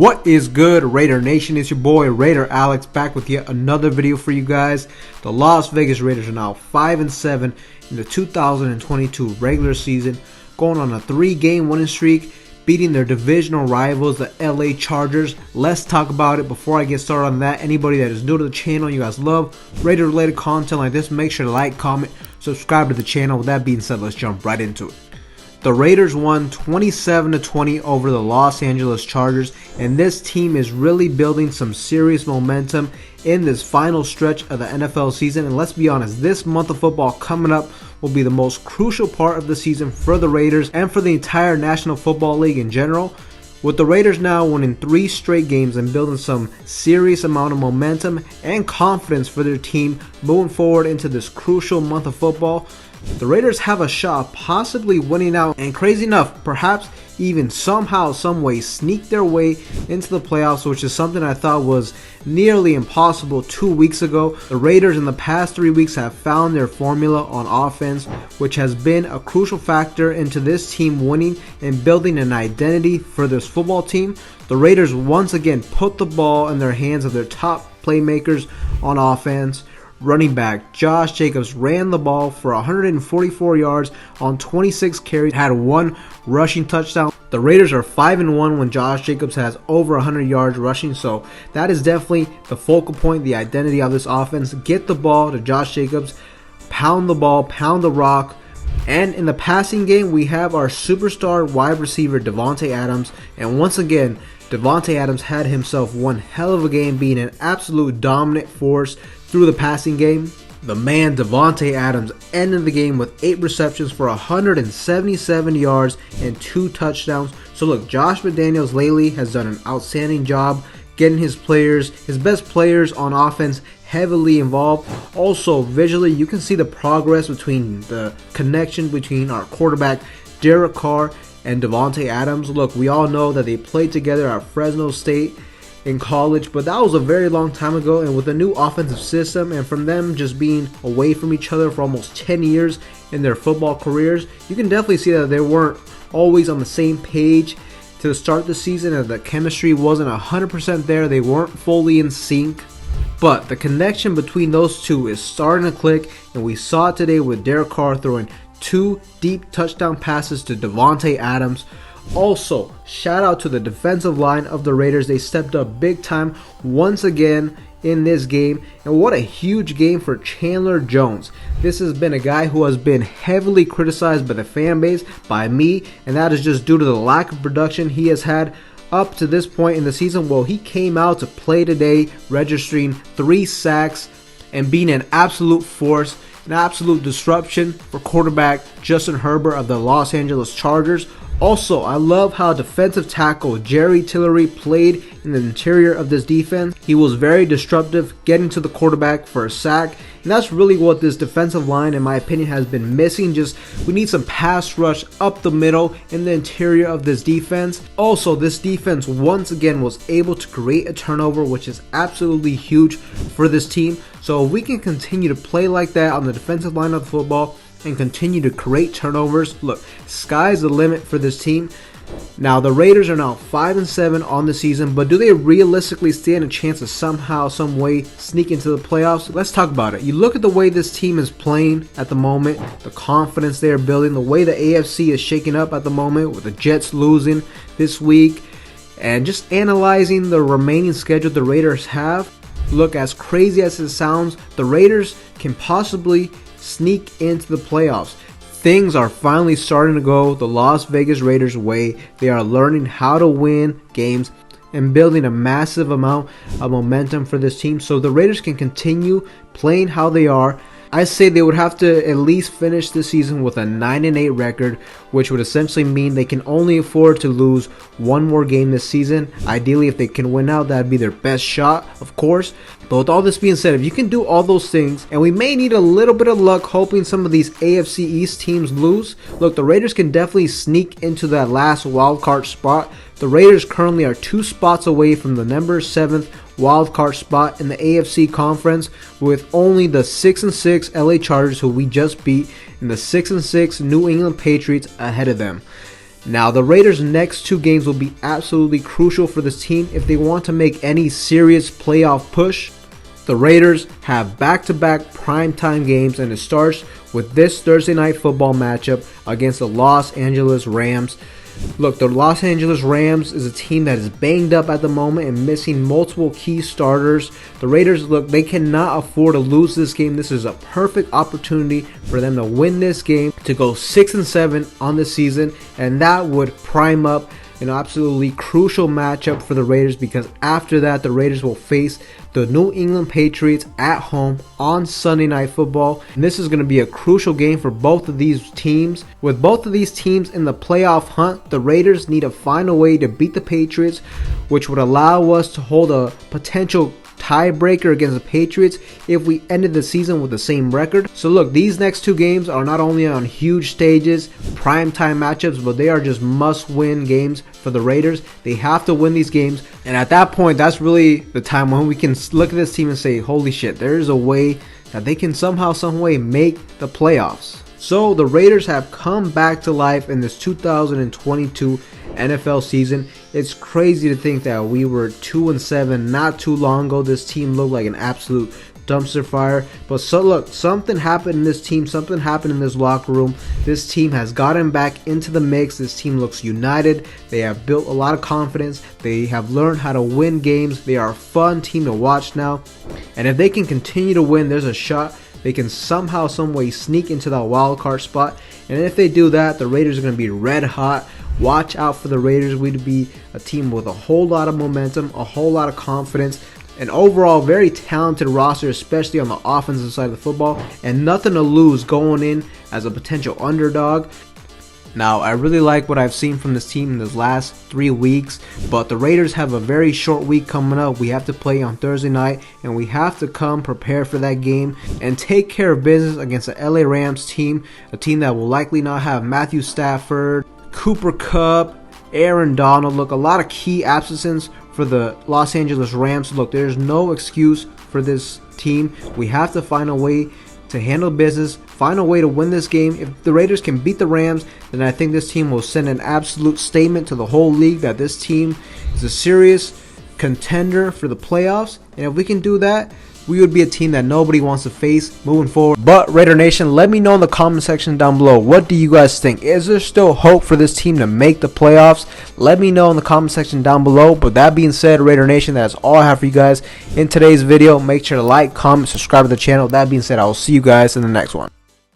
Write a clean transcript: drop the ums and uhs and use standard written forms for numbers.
What is good, Raider Nation? It's your boy Raider Alex back with yet another video for you guys. The Las Vegas Raiders are now 5-7 in the 2022 regular season, going on a 3-game winning streak, beating their divisional rivals, the LA Chargers. Let's talk about it. Before I get started on that, anybody that is new to the channel, you guys love Raider related content like this, make sure to like, comment, subscribe to the channel. With that being said, let's jump right into it. The Raiders won 27-20 over the Los Angeles Chargers, and this team is really building some serious momentum in this final stretch of the NFL season. And let's be honest, this month of football coming up will be the most crucial part of the season for the Raiders and for the entire National Football League in general. With the Raiders now winning 3 straight games and building some serious amount of momentum and confidence for their team moving forward into this crucial month of football, the Raiders have a shot of possibly winning out and, crazy enough, perhaps even somehow, some way sneak their way into the playoffs, which is something I thought was nearly impossible 2 weeks ago. The Raiders in the past 3 weeks have found their formula on offense, which has been a crucial factor into this team winning and building an identity for this football team. The Raiders once again put the ball in their hands of their top playmakers on offense. Running back Josh Jacobs ran the ball for 144 yards on 26 carries, had 1 rushing touchdown. The Raiders are 5-1 when Josh Jacobs has over 100 yards rushing, so that is definitely the focal point, the identity of this offense. Get the ball to Josh Jacobs, pound the ball, pound the rock. And in the passing game, we have our superstar wide receiver DAVANTE Adams, and once again, DAVANTE Adams had himself one hell of a game, being an absolute dominant force through the passing game. The man DAVANTE Adams ended the game with 8 receptions for 177 yards and 2 touchdowns. So look, Josh McDaniels lately has done an outstanding job getting his best players on offense heavily involved. Also visually, you can see the progress between the connection between our quarterback Derek Carr and DAVANTE Adams. Look, we all know that they played together at Fresno State in college, but that was a very long time ago, and with a new offensive system and from them just being away from each other for almost 10 years in their football careers, you can definitely see that they weren't always on the same page to start the season, and the chemistry wasn't 100% there. They weren't fully in sync, but the connection between those two is starting to click, and we saw it today with Derek Carr throwing 2 deep touchdown passes to DAVANTE Adams. Also, shout out to the defensive line of the Raiders. They stepped up big time once again in this game, and what a huge game for Chandler Jones. This has been a guy who has been heavily criticized by the fan base, by me, and that is just due to the lack of production he has had up to this point in the season. Well, he came out to play today, registering 3 sacks and being an absolute force, an absolute disruption for quarterback Justin Herbert of the Los Angeles Chargers. Also, I love how defensive tackle TILLERY played in the interior of this defense. He was very disruptive, getting to the quarterback for a sack, and that's really what this defensive line, in my opinion, has been missing. Just we need some pass rush up the middle in the interior of this defense. Also, this defense once again was able to create a turnover, which is absolutely huge for this team. So if we can continue to play like that on the defensive line of the football and continue to create turnovers, look, sky's the limit for this team. Now, the Raiders are now 5-7 on the season, but do they realistically stand a chance of somehow, some way sneak into the playoffs? Let's talk about it. You look at the way this team is playing at the moment, the confidence they are building, the way the AFC is shaking up at the moment with the Jets losing this week, and just analyzing the remaining schedule the Raiders have. Look, as crazy as it sounds, the Raiders can possibly sneak into the playoffs. Things are finally starting to go the Las Vegas Raiders way. They are learning how to win games and building a massive amount of momentum for this team, so the Raiders can continue playing how they are. I say they would have to at least finish the season with a 9-8 record, which would essentially mean they can only afford to lose 1 more game this season. Ideally, if they can win out, that'd be their best shot, of course. But with all this being said, if you can do all those things, and we may need a little bit of luck hoping some of these AFC East teams lose, look, the Raiders can definitely sneak into that last wildcard spot. The Raiders currently are 2 spots away from the number 7th wildcard spot in the AFC conference, with only the 6-6 LA Chargers, who we just beat, and the 6-6 New England Patriots ahead of them. Now, the Raiders' next 2 games will be absolutely crucial for this team if they want to make any serious playoff push. The Raiders have back-to-back primetime games, and it starts with this Thursday night football matchup against the Los Angeles Rams. Look, the Los Angeles Rams is a team that is banged up at the moment and missing multiple key starters. The Raiders, look, they cannot afford to lose this game. This is a perfect opportunity for them to win this game, to go 6-7 on the season, and that would prime up an absolutely crucial matchup for the Raiders, because after that the Raiders will face the New England Patriots at home on Sunday Night Football. And this is going to be a crucial game for both of these teams. With both of these teams in the playoff hunt, the Raiders need to find a way to beat the Patriots, which would allow us to hold a potential tiebreaker against the Patriots if we ended the season with the same record. So look, these next 2 games are not only on huge stages, primetime matchups, but they are just must-win games for the Raiders. They have to win these games, and at that point, that's really the time when we can look at this team and say, holy shit, there is a way that they can somehow, some way make the playoffs. So the Raiders have come back to life in this 2022 NFL season. It's crazy to think that we were 2-7 not too long ago. This team looked like an absolute dumpster fire. But so look, something happened in this team, something happened in this locker room. This team has gotten back into the mix. This team looks united. They have built a lot of confidence. They have learned how to win games. They are a fun team to watch now. And if they can continue to win, there's a shot they can somehow, some way sneak into that wild card spot. And if they do that, the Raiders are going to be red hot. Watch out for the Raiders. We'd be a team with a whole lot of momentum, a whole lot of confidence, and overall very talented roster, especially on the offensive side of the football, and nothing to lose going in as a potential underdog. Now, I really like what I've seen from this team in this last 3 weeks, but the Raiders have a very short week coming up. We have to play on Thursday night, and we have to come prepared for that game and take care of business against the LA Rams team, a team that will likely not have Matthew Stafford, Cooper Kupp, Aaron Donald. Look, a lot of key absences for the Los Angeles Rams. Look, there's no excuse for this team. We have to find a way to handle business, find a way to win this game. If the Raiders can beat the Rams, then I think this team will send an absolute statement to the whole league that this team is a serious contender for the playoffs. And if we can do that, we would be a team that nobody wants to face moving forward. But Raider Nation, let me know in the comment section down below, what do you guys think? Is there still hope for this team to make the playoffs? Let me know in the comment section down below. But that being said, Raider Nation, that's all I have for you guys in today's video. Make sure to like, comment, subscribe to the channel. That being said, I will see you guys in the next one.